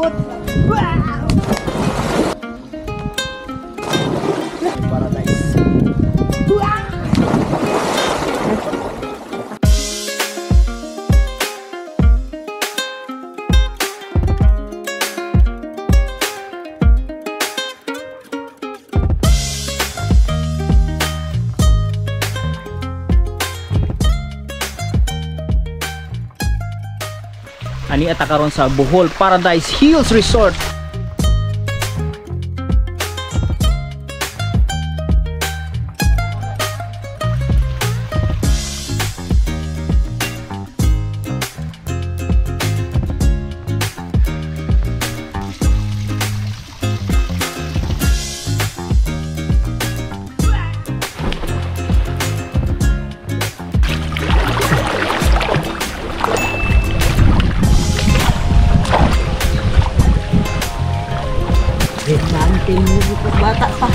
palibot. Wow! Paradise. Wow! Ani ata karon sa Bohol Paradise Hills Resort. Nanti nunggu bata pa.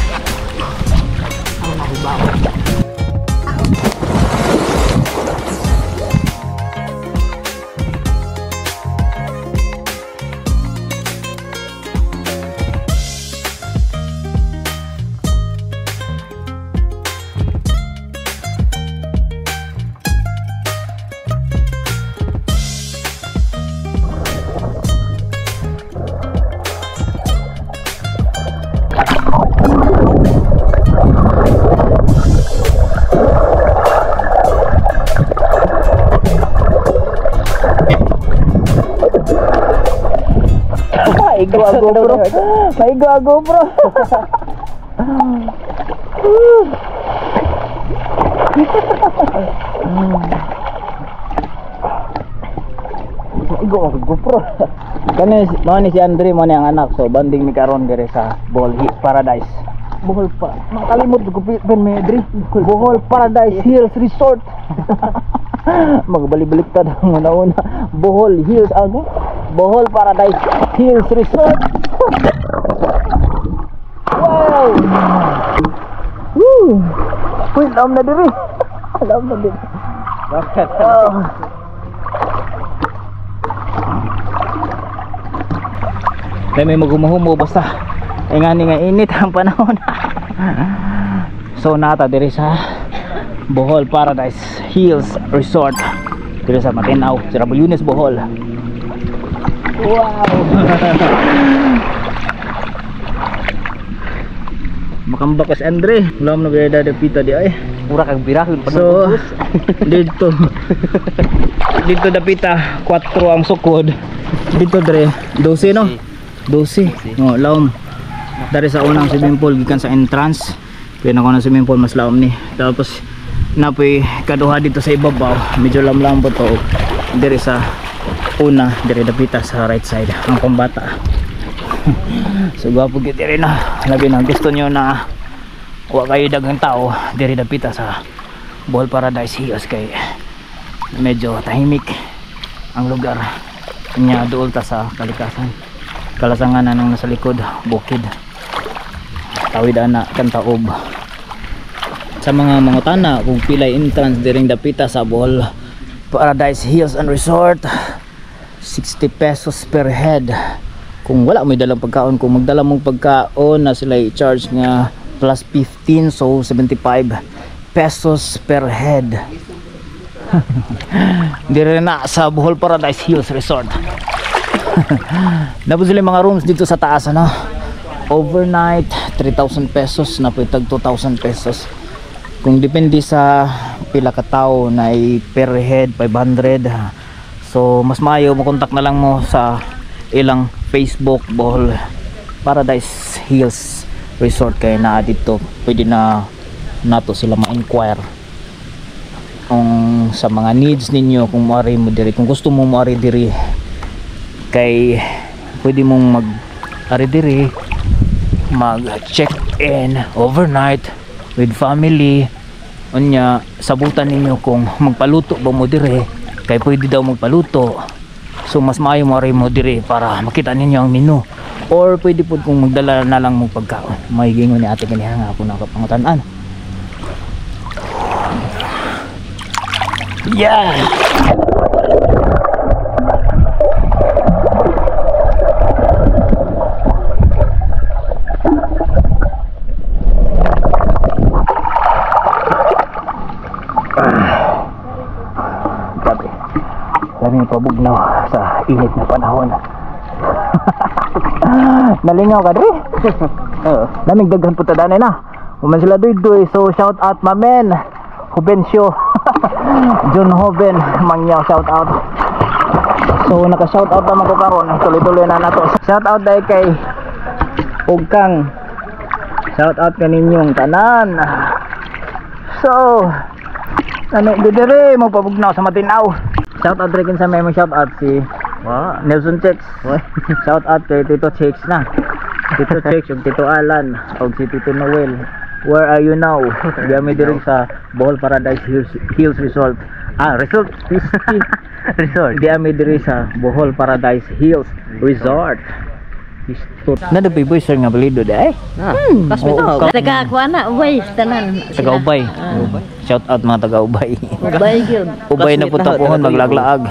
Ang nahibaw. Maigo bro. Maigo bro. Maigo bro. Kani mao ni si Andre mo ni ang anak, so banding ni karon dire sa Bohol Paradise. Bohol pa. Makalimot ko pen me Andre. Bohol Paradise Hills Resort. Magbalik-baliktad ang una-una. Bohol Hills ano? Bohol Paradise Hills Resort. Wow! Woo! Uy, alam na diri. Alam na diri. Bakit? May magumuhumo basta. Ay nga ni nga init ang panahon. So nata diri sa Bohol Paradise Hills Resort. Diri sa Matinaw, sa Rabulunes, Bohol. Wow! Makambak kas Andre. Wala mo na gaya pita di ay. Mura kang birahon pa. So, dito dapita 4 ang sukod. Dito dre 12 no? 12. No, laom. Dari sa unang swimming pool gikan sa entrance. Kaya na ko na swimming pool mas laom ni. Tapos napoy kaduha dito sa ibabaw. Medyo lamlam po to. Diri sa una, diri dapita sa right side ang pambata. So gwapo gid diri na. Labi na gusto nyo na wa kayo daghang tao, diri dapita sa Bohol Paradise Hills kay medyo tahimik ang lugar. Nya duol ta sa kalikasan. Kalasangan nang nasa likod, bukid. Tawid ana kan taob. Sa mga mangutana kung pilay entrance diring dapita sa Bohol Paradise Hills and Resort, 60 pesos per head. Kung wala mo dalang pagkaon, kung magdala mong pagkaon na sila i-charge nga plus 15, so 75 pesos per head. Dire na sa Bohol Paradise Hills Resort. Napos sila mga rooms dito sa taas ano. Overnight 3,000 pesos, na tag 2,000 pesos. Kung depende sa pila ka tao na per head 500. So mas maayo mo kontak na lang mo sa ilang Facebook Bohol Paradise Hills Resort kay na dito pwede na nato sila ma-inquire kung sa mga needs ninyo, kung maari mo diri, kung gusto mo maari diri kay pwede mong mag-ari diri, mag check in overnight with family. Unya sabutan ninyo kung magpaluto ba mo diri kay pwede daw magpaluto. So mas maayo mo rin mo diri para makita ninyo ang menu, or pwede po kung magdala na lang mong pagkaon. May gingon ni ate kaniya nga ako nakapangutan-an. Yeah. pabugnaw sa init na panahon. Nalingaw ka dre. Naming daghan puta danay na. Uman sila doy. So shout out mamen. Hubencio. John Hoben mangyaw shout out. So naka shout out naman ko karon. Tuloy-tuloy na nato. Shout out dai kay Ugkang. Shout out kaninyong tanan. So ano dire mo pabugnaw sa Matinaw. Shout out rin sa may shout out si Nelson Chex. Shout out kay Tito Chex na. Tito Chex ug Tito Alan ug si Tito Noel. Where are you now? Diami diri sa Bohol Paradise Hills Resort. Resort. Diami diri sa Bohol Paradise Hills Resort. Nada boy sir nga balido dai. Kas bitaw. Taga kuan na ubay tanan. Taga Ubay. Shout out mga taga Ubay. Ubay gyud. Ubay na po tapuhon maglaglaag.